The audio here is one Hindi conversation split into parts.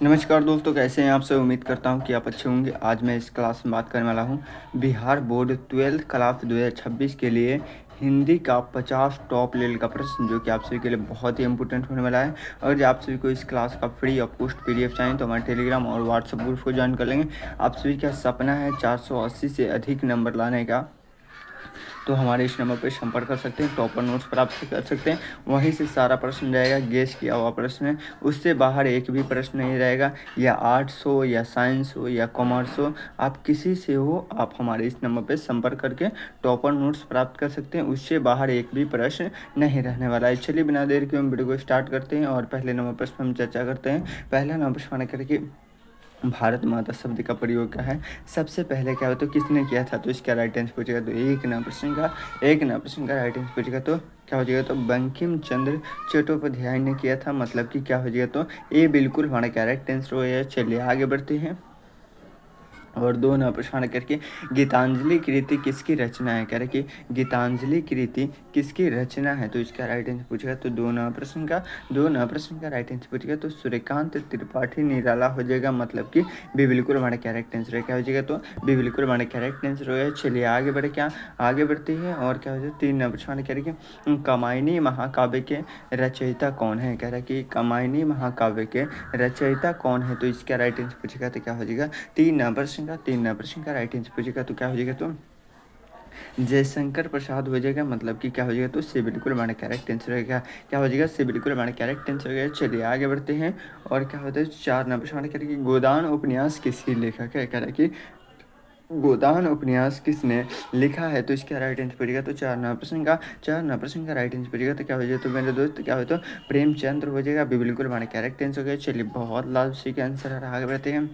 नमस्कार दोस्तों, कैसे हैं आप सब। उम्मीद करता हूं कि आप अच्छे होंगे। आज मैं इस क्लास में बात करने वाला हूं बिहार बोर्ड 12th क्लास 2026 के लिए हिंदी का 50 टॉप लेवल का प्रश्न, जो कि आप सभी के लिए बहुत ही इंपॉर्टेंट होने वाला है। और जो आप सभी को इस क्लास का फ्री और पोस्ट पीडीएफ चाहिए तो हमारे टेलीग्राम और व्हाट्सएप ग्रुप को ज्वाइन कर लेंगे। आप सभी का सपना है 480 से अधिक नंबर लाने का, तो हमारे इस नंबर पर संपर्क कर सकते हैं, टॉपर नोट्स प्राप्त कर सकते हैं। वहीं से सारा प्रश्न रहेगा, गेस किया हुआ प्रश्न है, उससे बाहर एक भी प्रश्न नहीं रहेगा। या आर्ट्स हो या साइंस हो या कॉमर्स हो, आप किसी से हो, आप हमारे इस नंबर पर संपर्क करके टॉपर नोट्स प्राप्त कर सकते हैं। उससे बाहर एक भी प्रश्न नहीं रहने वाला है। चलिए बिना देर के हम वीडियो को स्टार्ट करते हैं और पहले नंबर प्रश्न हम चर्चा करते हैं। पहला नंबर प्रश्न करके भारत माता शब्द का प्रयोग क्या है, सबसे पहले क्या हो तो किसने किया था, तो इसका राइट आंसर पूछेगा तो एक नंबर प्रश्न का राइट आंसर पूछेगा तो क्या हो जाएगा, तो बंकिम चंद्र चट्टोपाध्याय ने किया था। मतलब कि क्या हो जाएगा, तो ये बिल्कुल हमारा करेक्ट आंसर हो गया। चलिए आगे बढ़ते हैं और दो नंबर प्रश्न करके गीतांजलि कृति किसकी रचना है, कह रहे कि गीतांजलि कृति किसकी रचना है, तो इसका राइट आंसर पूछेगा तो दो नंबर प्रश्न का राइट आंसर पूछेगा तो सूर्यकांत त्रिपाठी निराला हो जाएगा। मतलब कि बी बिल्कुल हमारा करेक्ट आंसर है। क्या हो जाएगा, तो बी बिल्कुल हमारा करेक्ट आंसर हो गया। चलिए आगे बढ़ते हैं और क्या हो जाए, तीन नंबर प्रश्न कह रहे कि कामायनी महाकाव्य के रचयिता कौन है, कह रहा है कि कामायनी महाकाव्य के रचयिता कौन है, तो इसका राइट आंसर पूछेगा तो क्या हो जाएगा, तीन नंबर का राइट आंसर पूछेगा तो क्या हो जाएगा, तो जयशंकर प्रसाद हो जाएगा। मतलब कि क्या हो जाएगा, तो से बिल्कुल हमारा करेक्ट आंसर रहेगा। क्या हो जाएगा, से बिल्कुल हमारा करेक्ट आंसर हो गया। चलिए आगे बढ़ते हैं और क्या होता है, चार नंबर प्रश्न कह रहे कि गोदान उपन्यास किसकी लेखक है, कह रहा है कि गोदान उपन्यास किसने लिखा है, तो इसका राइट आंसर पड़ेगा तो चार नंबर प्रश्न का राइट आंसर पड़ेगा तो क्या हो जाए, तो मेरे दोस्त क्या हो, तो प्रेमचंद्र हो जाएगा। अभी बिल्कुल हमारा करेक्ट आंसर हो गया। चलिए बहुत लास्ट का आंसर आ रहा, आगे बढ़ते हैं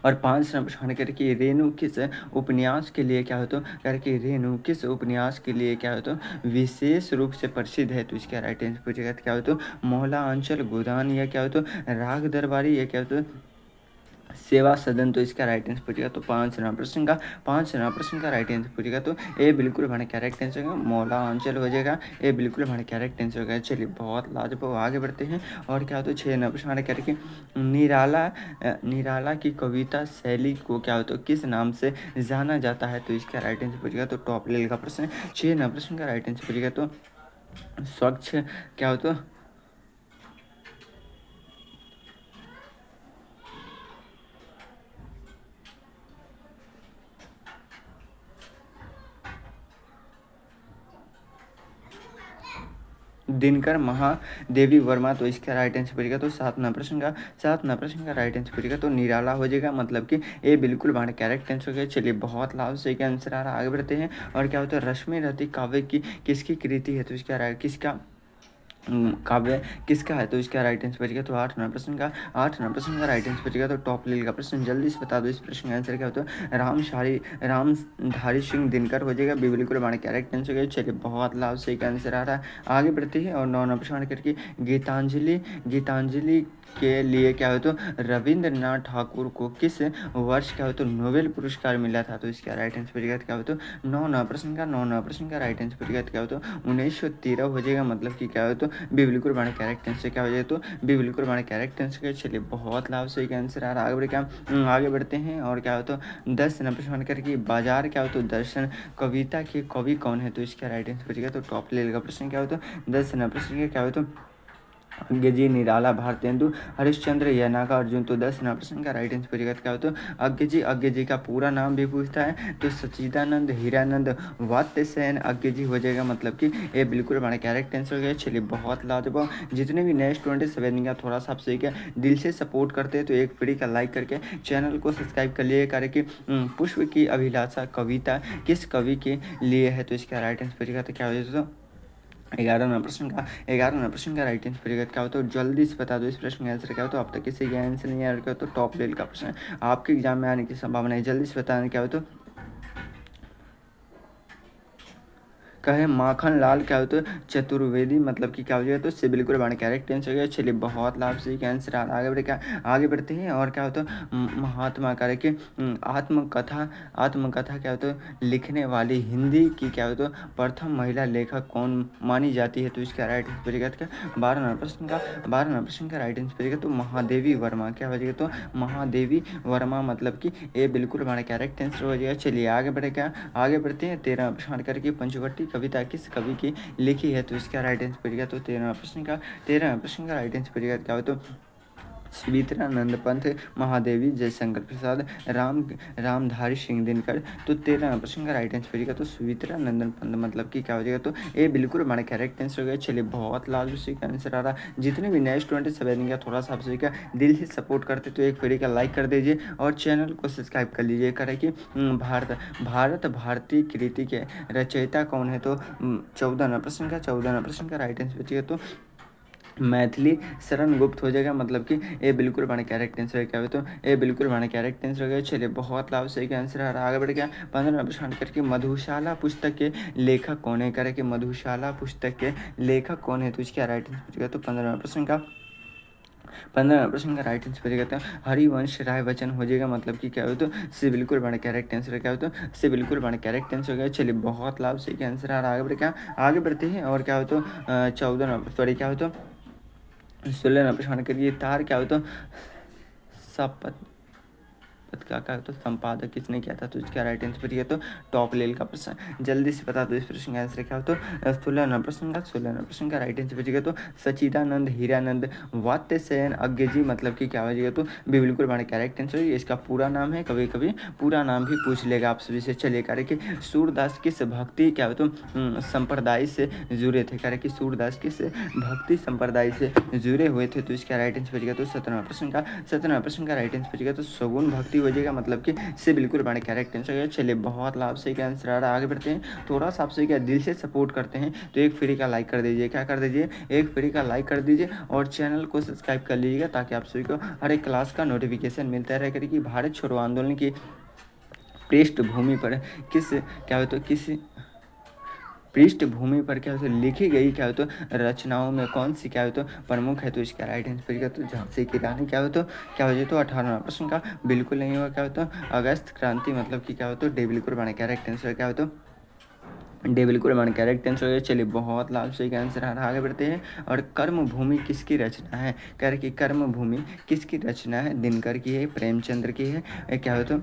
और पांच नंबर प्रश्न करके रेणु किस उपन्यास के लिए क्या हो, तो करके रेणु किस उपन्यास के लिए क्या हो, तो विशेष रूप से प्रसिद्ध है, तो इसका राइट आंसर पूछेगा तो क्या हो, तो मोहला अंचल गोदान, या क्या हो, तो राग दरबारी, या क्या हो, तो सेवा सदन, तो इसका राइट आंसर पूछेगा तो पांच नंबर प्रश्न का राइट आंसर पूछेगा तो ए बिल्कुल हमारा करेक्ट आंसर होगा, मौला अंचल हो जाएगा। ए बिल्कुल हमारा करेक्ट आंसर होगा। चलिए बहुत लाजवाब, आगे बढ़ते हैं और क्या होता है, छः नंबर प्रश्न हमारे करेक्ट निराला की कविता शैली को क्या होता है, किस नाम से जाना जाता है, तो इसका राइट आंसर पूछेगा तो टॉप लेवल का प्रश्न। छः नंबर प्रश्न का राइट आंसर पूछेगा तो स्वच्छ क्या होता है, दिनकर महादेवी वर्मा, तो इसका राइट आंसर पड़ेगा तो सात नंबर प्रश्न का राइट आंसर पड़ेगा तो निराला हो जाएगा। मतलब कि ये बिल्कुल हमारा करेक्ट आंसर हो गया। चलिए बहुत लाभ से का आंसर आ रहा है, आगे बढ़ते हैं और क्या होता है, रश्मि रति काव्य की किसकी कृति है, तो इसका राइट काव्य किसका है, तो इसका राइट आंसर बचेगा तो आठ नंबर प्रश्न का राइट आंसर बचेगा तो टॉप लेवल का प्रश्न। जल्दी से बता दो इस प्रश्न का आंसर क्या होता है, रामधारी सिंह दिनकर हो जाएगा। बी बिल्कुल हमारा करेक्ट आंसर हो गया। चलिए बहुत लाभ से का आंसर आ रहा है, आगे बढ़ते हैं और नौ नंबर प्रश्न करके गीतांजलि के लिए क्या हो, तो रविंद्रनाथ ठाकुर को किस वर्ष क्या हो, तो नोबेल पुरस्कार मिला था, तो इसका राइट आंसर बचेगा क्या हो, तो नौ नंबर प्रश्न का राइट आंसर बचेगा क्या हो, तो 1913 हो जाएगा। मतलब कि क्या हो, तो बी बिल्कुल हमारे कैरेक्ट आंसर क्या हो जाए, तो बी बिल्कुल हमारे कैरेक्ट आंसर। चलिए बहुत लाभ से आंसर आ रहा है, आगे बढ़ते हैं और क्या हो, तो 10 नंबर प्रश्न करके बाजार क्या हो, तो दर्शन कविता के कवि कौन है, तो इसका राइट आंसर बचेगा तो टॉप लेवल का प्रश्न क्या हो, तो 10 नंबर प्रश्न क्या हो, तो अज्ञजी निराला भारतेंदु हरिश्चंद्र यनाका अर्जुन, तो 10 नंबर प्रश्न का राइट आंसर पूछेगा क्या हो, तो अज्ञजी का पूरा नाम भी पूछता है तो सच्चिदानंद हीरानंद वात्स्ययन अज्ञजी हो जाएगा। मतलब कि ये बिल्कुल हमारा करेक्ट आंसर हो गया। चलिए बहुत लाजवाब, जितने भी नए स्टूडेंट है सभी का थोड़ा सा आपसे क्या दिल से सपोर्ट करते हैं तो एक फ्री का लाइक करके चैनल को सब्सक्राइब कर लिए, करे कि पुष्प की अभिलाषा कविता किस कवि के लिए है, तो इसका राइट आंसर पूछेगा तो क्या हो जाएगा, तो 11 नंबर प्रश्न का राइट आंसर पड़ेगा क्या हो, तो जल्दी से बता दो इस प्रश्न का आंसर क्या हो, तो अब तक किसी का आंसर नहीं आ रहा तो टॉप लेवल का प्रश्न आपके एग्जाम में आने की संभावना है। जल्दी से बताना क्या हो, तो कहे माखन लाल क्या होता है चतुर्वेदी मतलब कि क्या हो जाएगा तो से बिल्कुल बाण करेक्ट आंसर हो गया। चलिए बहुत लाभ से आंसर आगे बढ़े क्या आगे बढ़ते हैं। और क्या होता है महात्मा कार्य के आत्मकथा क्या होता है लिखने वाली हिंदी की क्या होता है प्रथम महिला लेखक कौन मानी जाती है। तो इसका राइट आंसर बचेगा क्या 12 नंबर प्रश्न का राइट आंसर बचेगा तो महादेवी वर्मा क्या बचेगा तो महादेवी वर्मा मतलब कि ये बिल्कुल हमारा करेक्ट आंसर हो जाएगा। चलिए आगे बढ़े क्या आगे बढ़ते हैं। 13 प्रश्न करके पंचवटी कविता किस कवि की लिखी है। तो इसका राइट आंसर बचेगा तो 13 प्रश्न का राइट आंसर बचेगा क्या हो तो सुमित्रानंद पंत महादेवी जयशंकर प्रसाद रामधारी सिंह दिनकर। तो 13 प्रश्न का राइट आंसर बचेगा तो सुमित्रानंदन पंत मतलब कि क्या हो जाएगा तो ये बिल्कुल हमारा करेक्ट आंसर हो गया। चलिए बहुत लाभ उसी का आंसर आ रहा। जितने भी नए स्टूडेंट सेवन का थोड़ा सा आप सभी का दिल से सपोर्ट करते तो एक फ्री का लाइक कर दीजिए और चैनल को सब्सक्राइब कर लीजिए। करें कि भारत भारतीय कृति के रचयिता कौन है। तो 14 प्रश्न का राइट आंसर बचेगा तो मैथिली शरण गुप्त हो जाएगा मतलब कि ये बिल्कुल हमारा कैरेक्ट आंसर है क्या हो तो ये बिल्कुल हमारा कैरेक्ट आंसर हो गया। चलिए बहुत लाभ सही का आंसर आ रहा आगे बढ़ गया। 15 प्रश्न करके मधुशाला पुस्तक के लेखक कौन है। करे कि मधुशाला पुस्तक के लेखक कौन है। तो इसका राइट आंसर बचेगा तो 15 प्रश्न का राइट आंसर बचेगा तो हरिवंश राय बच्चन हो जाएगा मतलब कि क्या हो तो से बिल्कुल बड़ा कैरेक्ट आंसर है क्या हो तो से बिल्कुल बड़ा कैरेक्ट आंसर हो गया। चलिए बहुत लाभ सही का आंसर आ रहा आगे बढ़ क्या आगे बढ़ते हैं। और क्या हो तो 16 प्रश्न करिए तार क्या हो तो सपत का तो संपादक किसने किया था। तो इसका राइट आंसर बचेगा तो टॉप लेवल का प्रश्न जल्दी से बता दो इस प्रश्न का आंसर क्या हो तो 16 प्रश्न का राइट आंसर बचेगा तो सचिदानंद हीरानंद वात्स्यायन अज्ञ जी मतलब कि क्या हो जाएगा तो भी बिल्कुल हमारा करेक्ट आंसर है। इसका पूरा नाम है कभी कभी पूरा नाम भी पूछ लेगा आप सभी से। चलिए कार्य कि सूरदास किस भक्ति क्या हो तो संप्रदाय से जुड़े थे। कार्य कि सूरदास किस भक्ति संप्रदाय से जुड़े हुए थे। तो इसका राइट आंसर बचेगा तो 17 प्रश्न का राइट आंसर बचेगा तो सगुन भक्ति हो जाएगा मतलब कि से बिल्कुल हमारे कैरेक्ट आंसर है। चलिए बहुत लाभ से आंसर आ रहा आगे बढ़ते हैं। थोड़ा सा आपसे क्या दिल से सपोर्ट करते हैं तो एक फ्री का लाइक कर दीजिए। क्या कर दीजिए एक फ्री का लाइक कर दीजिए और चैनल को सब्सक्राइब कर लीजिएगा ताकि आप सभी को हर एक क्लास का नोटिफिकेशन मिलता रहे। करें कि भारत छोड़ो आंदोलन की पृष्ठभूमि पर पृष्ठभूमि पर क्या होता है लिखी गई क्या होता है रचनाओं में कौन सी क्या होता है प्रमुख है। तो इसका राइट आंसर का तो झांसी की रानी क्या होता क्या हो जाए तो 18 प्रश्न का बिल्कुल नहीं हुआ क्या होता अगस्त क्रांति मतलब कि क्या होता है डे बिल्कुल बना करेक्ट आंसर क्या होता डे बिल्कुल हमारा करेक्ट आंसर हो गया। चलिए बहुत लाभ सही का आंसर आ रहा आगे बढ़ते हैं। और कर्म भूमि किसकी रचना है। कह रहे कि कर्म भूमि किसकी रचना है दिनकर की है प्रेमचंद्र की है क्या होता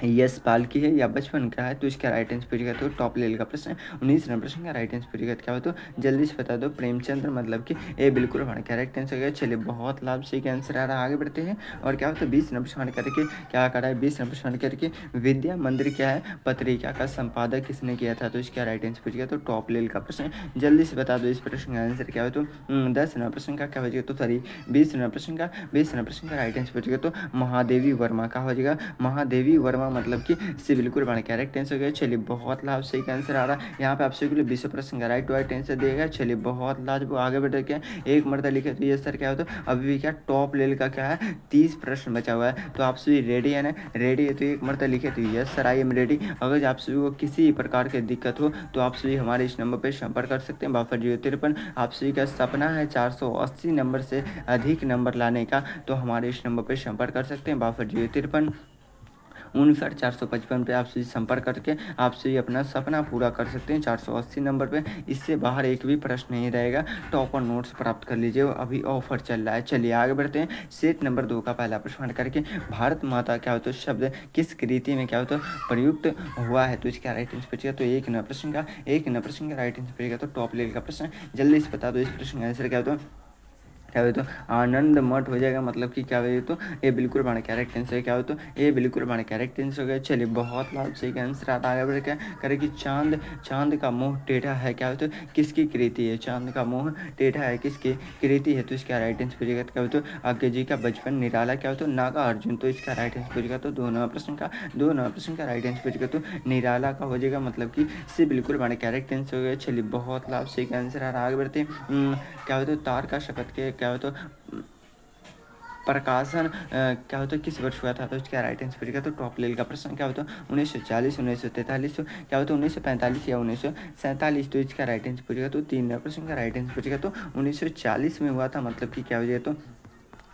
यश पाल की है या बचपन का है। तो इसका राइट आंसर पूछेगा तो टॉप लेवल का प्रश्न 19 नंबर प्रश्न का राइट आंसर पूछेगा क्या हो तो जल्दी से बता दो प्रेमचंद्र मतलब कि ये बिल्कुल हमारा करेक्ट आंसर है। चलिए बहुत लाभ से आंसर आ रहा आगे बढ़ते हैं। और क्या होता है 20 नंबर प्रश्न करके क्या करा है 20 नंबर प्रश्न करके विद्या मंदिर क्या है पत्रिका का संपादक किसने किया था। तो इसका राइट आंसर पूछेगा तो टॉप लेवल का प्रश्न जल्दी से बता दो इस प्रश्न का आंसर क्या हो तो 10 नंबर प्रश्न का क्या बचेगा तो सॉरी 20 नंबर प्रश्न का राइट आंसर पूछेगा तो महादेवी वर्मा का हो जाएगा महादेवी वर्मा मतलब कि से बिल्कुल बड़ा करेक्ट आंसर हो गया। चलिए बहुत लाभ सही का आंसर आ रहा है यहाँ पे आपसे के लिए 20 प्रश्न का राइट आंसर देगा। चलिए बहुत लाभ आगे बढ़ के एक मरता लिखे तो ये सर क्या होता है अभी भी क्या टॉप लेवल का क्या है 30 प्रश्न बचा हुआ है। तो आप सभी रेडी है ना रेडी है तो एक मरता लिखे तो yes sir I am ready. अगर आप सभी को किसी प्रकार की दिक्कत हो तो आप सभी हमारे इस नंबर पर संपर्क कर सकते हैं 6253। आप सभी का सपना है 480 नंबर से अधिक नंबर लाने का तो हमारे इस नंबर पर संपर्क कर सकते हैं 6253 59 455 पे आपसे संपर्क करके आपसे अपना सपना पूरा कर सकते हैं 480 नंबर पे। इससे बाहर एक भी प्रश्न नहीं रहेगा। टॉपर नोट्स प्राप्त कर लीजिए अभी ऑफर चल रहा है। चलिए आगे बढ़ते हैं। सेट नंबर 2 का पहला प्रश्न करके भारत माता क्या होता है शब्द किस कृति में क्या होता है प्रयुक्त हुआ है। तो इसका राइट आंसर बचेगा तो एक नंबर प्रश्न का राइट आंसर बचेगा तो टॉप लेवल का प्रश्न जल्दी से बता दो इस प्रश्न का आंसर क्या होता है क्या हो तो आनंद मठ हो जाएगा मतलब कि क्या हो तो ये बिल्कुल हमारा करेक्ट आंसर है। क्या हो तो ये बिल्कुल हमारा करेक्ट आंसर हो गया। चलिए बहुत लाभ सही आंसर आता आगे बढ़ क्या करे कि चांद का मुंह टेढ़ा है क्या हो तो किसकी कृति है। चांद का मुंह टेढ़ा है किसकी कृति है। तो इसका राइट आंसर पूछेगा क्या हो तो आज्ञा जी का बचपन निराला क्या हो तो नागा अर्जुन। तो इसका राइट आंसर पूछेगा तो 2 नंबर प्रश्न का राइट आंसर पूछेगा तो निराला का हो जाएगा मतलब कि से बिल्कुल हमारा करेक्ट आंसर हो गया। चलिए बहुत लाभ सही आंसर आ रहा आगे बढ़ते क्या हो तो तार का शपथ के क्या हो तो प्रकाशन क्या होता है किस वर्ष हुआ था, तो इसका राइट आंसर पूछेगा तो टॉप लेवल का प्रश्न क्या होता है 1940, 1943, तो क्या होता है 1945 या 1947, तो इसका राइट आंसर पूछेगा तो 3 प्रश्न का राइट आंसर पूछेगा तो 1940 में हुआ था, मतलब कि क्या हो जाए तो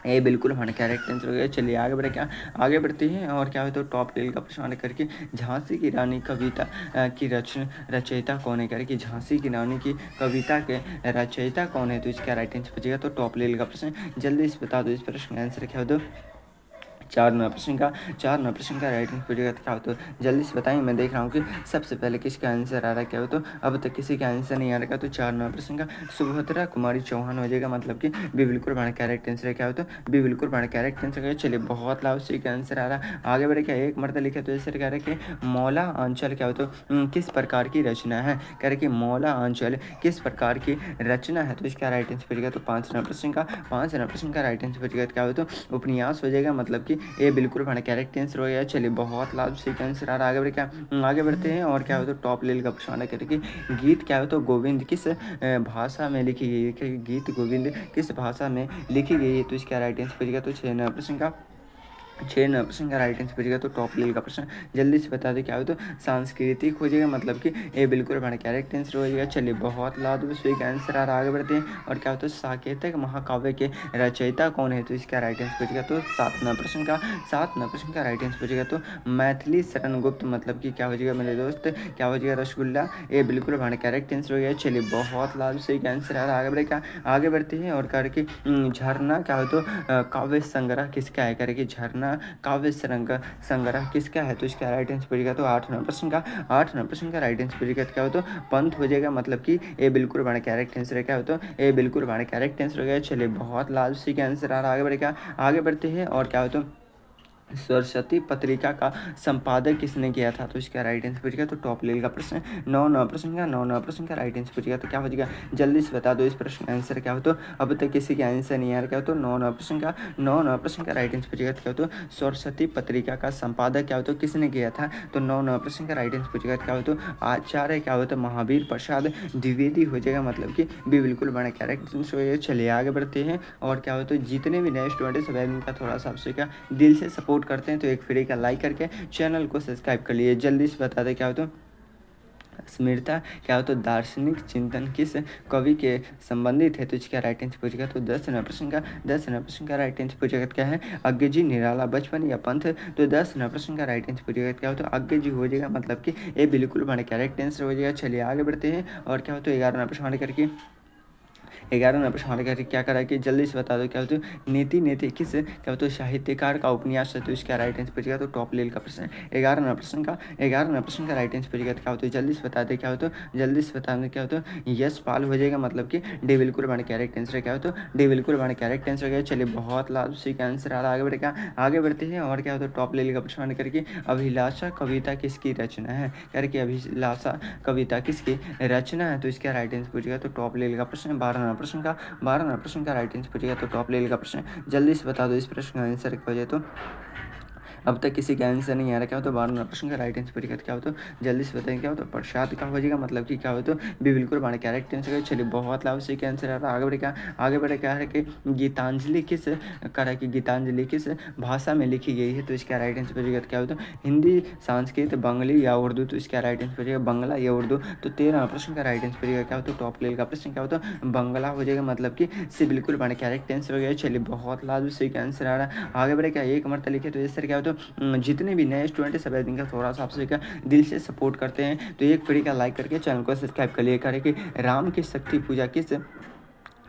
ये बिल्कुल हमारा करेक्ट आंसर हो गया। चलिए आगे बढ़े, क्या आगे बढ़ते हैं और क्या होता है टॉप लेवल का प्रश्न करके झांसी की रानी कविता की रचयिता कौन है, कह रहे कि झांसी की रानी की कविता के रचयिता कौन है, तो इसका राइट आंसर पूछेगा तो टॉप लेवल का प्रश्न। जल्दी से बता दो इस प्रश्न का आंसर क्या होता है 4 नंबर प्रश्न का राइट आंसर पूछेगा तो क्या होता है जल्दी से बताएं। मैं देख रहा हूँ कि सबसे पहले किसका आंसर आ रहा है, क्या हो तो अब तक किसी का आंसर नहीं आ रहा, तो 4 नंबर प्रश्न का सुभद्रा कुमारी चौहान हो जाएगा, मतलब कि बी बिल्कुल हमारा कैरेक्ट आंसर है, क्या होता है बी बिल्कुल हमारा कैरेक्ट आंसर है। चलिए बहुत लाभ से का आंसर आ रहा है। आगे बढ़े, क्या एक मर्द लिखे तो इस कह रहे कि मौला आंचल क्या होता है किस प्रकार की रचना है, कह रहे कि मौला आंचल किस प्रकार की रचना है, तो इसका राइट आंसर पूछेगा तो 5 नंबर प्रश्न का राइट आंसर पूछेगा क्या हो तो उपन्यास हो जाएगा, मतलब कि ये बिल्कुल हमारा करेक्ट आंसर हो गया। चलिए बहुत लाभ से आंसर आ रहा है। आगे बढ़े, क्या आगे बढ़ते हैं और क्या हो तो टॉप लेवल का प्रश्न करके गीत क्या हो तो गोविंद किस भाषा में लिखी गई है, गीत गोविंद किस भाषा में लिखी गई है, तो इसका राइट आंसर पूछेगा तो 6 नंबर प्रश्न का राइट आंसर पूछेगा तो टॉप लेवल का प्रश्न। जल्दी से बता दें क्या हो तो सांस्कृतिक हो जाएगा, मतलब कि ये बिल्कुल हमारा करेक्ट आंसर हो जाएगा। चलिए बहुत लाभ से आंसर आ रहा है। आगे बढ़ते हैं और क्या होता है साकेतक महाकाव्य के रचयिता कौन है, तो इसका राइट आंसर पूछेगा तो 7 नंबर प्रश्न का राइट आंसर पूछेगा तो मैथिली शरण गुप्त, मतलब कि क्या हो जाएगा मेरे दोस्त, क्या हो जाएगा रसगुल्ला, ये बिल्कुल हमारा करेक्ट आंसर हो गया। चलिए बहुत लाभ से आंसर आ रहा है। आगे बढ़े, क्या आगे बढ़ते हैं और करके झरना क्या हो तो काव्य संग्रह किसका है, करके झरना काव्य संग्रह किसका है, तो इसका राइट आंसर पूछेगा तो 8 नंबर प्रश्न का राइट आंसर पूछेगा क्या हो तो पंथ हो जाएगा, मतलब कि ये बिल्कुल हमारा करेक्ट आंसर है, क्या हो तो ये बिल्कुल हमारा करेक्ट आंसर हो गया। चलिए बहुत लाभ से आंसर आ रहा है। आगे बढ़ेगा, आगे बढ़ते हैं और क्या हो तो सरस्वती पत्रिका का संपादक किसने किया था, तो इसका राइट आंसर पूछेगा तो टॉप लेवल का प्रश्न। 9 नंबर प्रश्न का राइट आंसर पूछेगा तो क्या हो जाएगा जल्दी से बता दो इस प्रश्न का आंसर क्या हो तो अब तक किसी का आंसर नहीं आ रहा, क्या हो तो 9 नंबर प्रश्न का राइट आंसर पूछेगा तो क्या हो तो सरस्वती पत्रिका का संपादक क्या हो तो किसने किया था, तो 9 नंबर प्रश्न का राइट आंसर पूछेगा क्या हो तो आचार्य क्या हो तो महावीर प्रसाद द्विवेदी हो जाएगा, मतलब कि भी बिल्कुल बड़ा कैरेक्ट आंसर हो जाएगा। चलिए आगे बढ़ते हैं और क्या हो तो जितने भी नए स्टूडेंट सब इनका थोड़ा सा आपसे क्या दिल से सपोर्ट करते हैं तो एक फ्री का लाइक करके चैनल को सब्सक्राइब कर लिए। जल्दी से बता दें क्या हो तो स्मृता क्या हो तो दार्शनिक चिंतन किस कवि के संबंधित है, तो इसका राइट आंसर पूछेगा तो 10 नंबर प्रश्न का राइट आंसर पूछेगा क्या है अज्ञे जी निराला बचपन या पंथ, तो 10 नंबर प्रश्न का राइट आंसर पूछेगा क्या हो तो अज्ञे जी हो जाएगा, मतलब कि ये बिल्कुल हमारा करेक्ट आंसर हो जाएगा। चलिए आगे बढ़ते हैं और क्या हो तो 11 नंबर प्रश्न करके 11 नंबर करके क्या करा कि जल्दी से बता दो क्या होता है नीति किस क्या होता है साहित्यकार का उपन्यास है, तो इसका राइट आंसर पूछेगा तो टॉप लेवल का प्रश्न है। 11 नंबर प्रश्न का राइट आंसर पूछेगा तो क्या होता है जल्दी से बता दे क्या होता है जल्दी से बता दें क्या होता है यश पाल हो जाएगा, मतलब कि डी बिल्कुल हमारे कैरेक्ट आंसर है, क्या होता है डी बिल्कुल हमारे कैरेक्ट आंसर है। चलिए बहुत लाभ से आंसर आ रहा है। आगे बढ़ेगा, आगे बढ़ते हैं और क्या होता है टॉप लेवल का प्रश्न करके अभिलाषा कविता किसकी रचना है, करके अभिलाषा कविता किसकी रचना है, तो इसका राइट आंसर पूछेगा तो टॉप लेवल का प्रश्न। 12 नंबर प्रश्न का राइट आंसर पूछेगा तो टॉप लेवल का प्रश्न। जल्दी से बता दो इस प्रश्न का आंसर क्या हो जाए तो अब तक किसी का आंसर नहीं आ रहा, क्या हो तो 12 नंबर प्रश्न का राइट आंसर पूछेगा क्या हो तो जल्दी से बताएं क्या हो तो प्रसाद का हो जाएगा, मतलब कि क्या हो तो भी बिल्कुल हमारे कैरेक्ट आंसर। चलिए बहुत लाभ से आंसर आ रहा है। आगे बढ़े क्या है कि गीतांजलि किस करा कि गीतांजलि किस भाषा में लिखी गई है, तो इसका राइट आंसर पूछेगा क्या हो तो हिंदी, संस्कृत, बंगाली या उर्दू, तो इसका राइट आंसर पूछेगा बंगला या उर्दू, तो 13 नंबर प्रश्न का राइट आंसर पूछेगा क्या हो तो टॉप लेवल का प्रश्न क्या हो तो बंगला हो जाएगा, मतलब कि से बिल्कुल हमारे कैरेक्ट आंसर हो गया। चलिए बहुत लाभ से आंसर आ रहा है। आगे बढ़े, क्या एक मरतबा लिखे तो इस तरह क्या हो तो जितने भी नए स्टूडेंट है सब दिन का थोड़ा सा आपसे क्या दिल से सपोर्ट करते हैं तो एक फ्री का लाइक करके चैनल को सब्सक्राइब कर लिए करें कि राम की शक्ति पूजा किस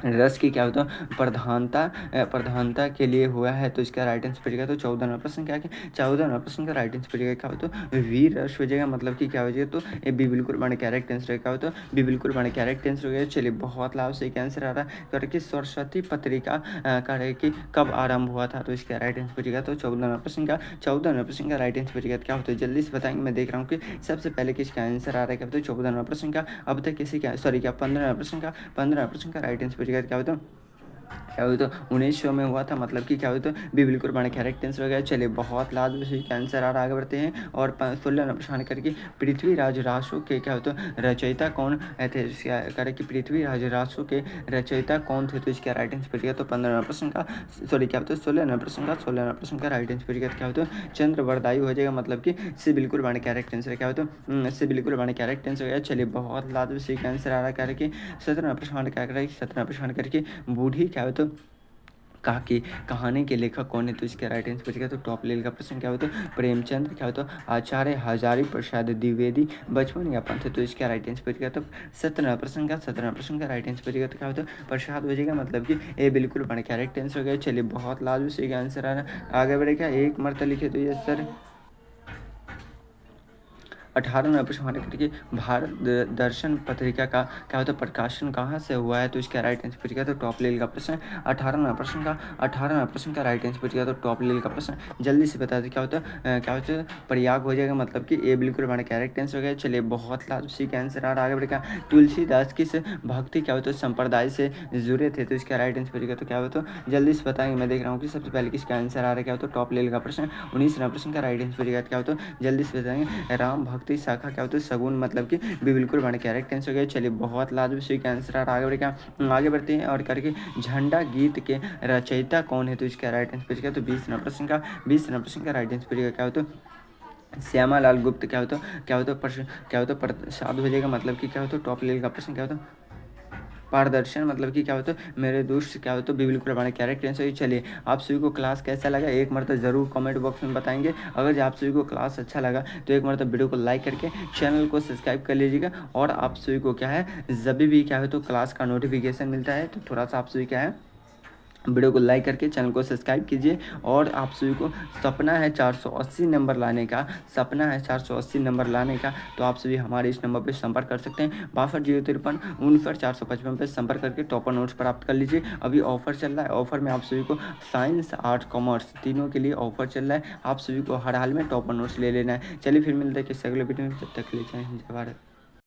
रस की क्या होता है प्रधानता के लिए हुआ है, तो इसका राइट आंसर पूछेगा तो 14 नंबर प्रश्न क्या है 14 नंबर प्रश्न का राइट आंसर पूछेगा क्या होता है वीर रस हो जाएगा, मतलब कि क्या हो जाएगा तो ये बी बिल्कुल बने कैरेक्ट आंसर क्या होता है बी बिल्कुल बने कैरेक्ट आंसर हो गया। चलिए बहुत लाभ से आंसर आ रहा है करके सरस्वती पत्रिका करे कि कब आरंभ हुआ था, तो इसका राइट आंसर पूछेगा तो 14 नंबर प्रश्न का राइट आंसर पूछेगा क्या होता है जल्दी से बताएंगे। मैं देख रहा हूँ कि सबसे पहले किसका आंसर आ रहा है क्या होता है 14 नंबर प्रश्न का अब तक किसी का सॉरी क्या 15 नंबर प्रश्न का राइट आंसर पूछेगा क्या होता है क्या हुआ तो 1900 में हुआ था, मतलब कि क्या हुआ तो बी बिल्कुल बड़े करेक्ट आंसर हो गया। चलिए बहुत लाजवाब सही का आंसर आ रहा, आगे बढ़ते हैं। और 16 नंबर प्रश्न करके पृथ्वीराज रासो के क्या होता है रचयिता कौन थे, करे कि पृथ्वीराज रासो के रचयिता कौन थे, तो इसका राइट आंसर पड़ेगा तो 15 नंबर प्रश्न का, सॉरी क्या होता है 16 नंबर प्रश्न का, 16 नंबर प्रश्न का राइट आंसर पड़ेगा क्या होता है चंद्रवरदायु हो जाएगा, मतलब कि सी बिल्कुल बड़े करेक्ट आंसर क्या होता है सी बिल्कुल बड़े करेक्ट आंसर हो गया। चलिए बहुत लाजवाब सही का आंसर आ रहा है, कि 17 प्रश्न क्या करें 17 प्रश्न करके बूढ़ी क्या हो तो कहा कि कहानी के लेखक कौन है, तो इसका राइट आंसर बचेगा तो टॉप लेवल का प्रश्न क्या होता है प्रेमचंद क्या होता है आचार्य हजारी प्रसाद द्विवेदी बचपन या पंथ, तो इसका राइट आंसर बचेगा तो 17 प्रश्न का, 17 प्रश्न का राइट आंसर बचेगा तो क्या होता है प्रसाद बचेगा, मतलब कि ए बिल्कुल बड़ा करेक्ट आंसर हो गया। चलिए बहुत लाजवाब सही आंसर आ रहा है, आगे बढ़ेगा। एक मरतबा लिखे तो ये सर 18 नंबर प्रश्न हमारे करके भारत दर्शन पत्रिका का क्या होता है प्रकाशन कहाँ से हुआ है, तो इसका राइट आंसर पूछ गया तो टॉप लेवल का प्रश्न 18 नंबर प्रश्न का, 18 नंबर प्रश्न का राइट आंसर पूछ गया तो टॉप लेवल का प्रश्न जल्दी से बता दें क्या होता है क्या होता है प्रयाग हो जाएगा, मतलब कि ए बिल्कुल हमारा करेक्ट आंसर हो गया। चलिए बहुत लाभ सी का आंसर आ रहा आगे बढ़ेगा। तुलसीदास किस भक्ति क्या होता है संप्रदाय से जुड़े थे, तो इसका राइट आंसर पूछेगा तो क्या होता है जल्दी से बताएंगे। मैं देख रहा हूँ कि सबसे पहले किसका आंसर आ रहा है क्या होता है टॉप लेवल का प्रश्न 19 नंबर प्रश्न का राइट आंसर पूछेगा क्या होता है जल्दी से बताएंगे। राम भक्ति शाखा क्या होता है सगुन, मतलब कि भी बिल्कुल बड़े करेक्ट आंसर हो गया। चलिए बहुत लाजवाब सही का आंसर आ रहा आगे बढ़ेगा, आगे बढ़ते हैं और करके झंडा गीत के रचयिता कौन है, तो इसका राइट आंसर पूछेगा तो 20 नंबर प्रश्न का, 20 नंबर प्रश्न का राइट आंसर पूछेगा क्या होता है श्यामालाल गुप्त क्या होता क्या होता प्रश्न क्या होता प्रसाद हो जाएगा, मतलब कि क्या होता टॉप लेवल का प्रश्न क्या होता पारदर्शन, मतलब कि क्या होता है मेरे दोस्त क्या होता है भी बिल्कुल हमारे कैरेक्टर आंसर ही। चलिए आप सभी को क्लास कैसा लगा एक मरतबा जरूर कमेंट बॉक्स में बताएंगे। अगर आप सभी को क्लास अच्छा लगा तो एक मरतबा वीडियो को लाइक करके चैनल को सब्सक्राइब कर लीजिएगा। और आप सभी को क्या है जब भी क्या है तो क्लास का नोटिफिकेशन मिलता है तो थोड़ा सा आप सभी क्या है वीडियो को लाइक करके चैनल को सब्सक्राइब कीजिए। और आप सभी को सपना है 480 नंबर लाने का, सपना है 480 नंबर लाने का, तो आप सभी हमारे इस नंबर पर संपर्क कर सकते हैं 62 053 49 455 पर संपर्क करके टॉपर नोट्स प्राप्त कर लीजिए। अभी ऑफर चल रहा है, ऑफर में आप सभी को साइंस आर्ट कॉमर्स तीनों के लिए ऑफर चल रहा है, आप सभी को हर हाल में टॉपर नोट्स ले लेना है। चलिए फिर मिलते हैं किसी अगले वीडियो में, जब तक ले जाए जय भारत।